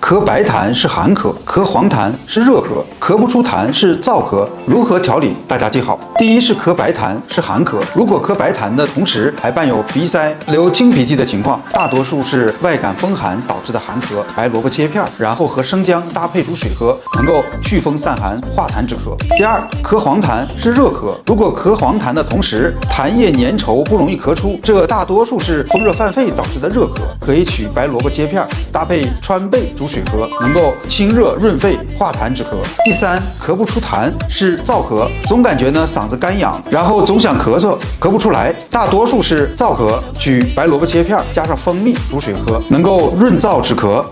咳白痰是寒咳，咳黄痰是热咳，咳不出痰是燥咳。如何调理？大家记好。第一是咳白痰是寒咳，如果咳白痰的同时还伴有鼻塞、流清鼻涕的情况，大多数是外感风寒导致的寒咳。白萝卜切片，然后和生姜搭配煮水喝，能够祛风散寒、化痰止咳。第二，咳黄痰是热咳，如果咳黄痰的同时痰液粘稠不容易咳出，这大多数是风热犯肺导致的热咳，可以取白萝卜切片搭配川贝煮水喝，能够清热润肺、化痰止咳。第三，咳不出痰是燥咳，总感觉呢嗓子干痒，然后总想咳嗽，咳不出来，大多数是燥咳，取白萝卜切片加上蜂蜜煮水喝，能够润燥止咳。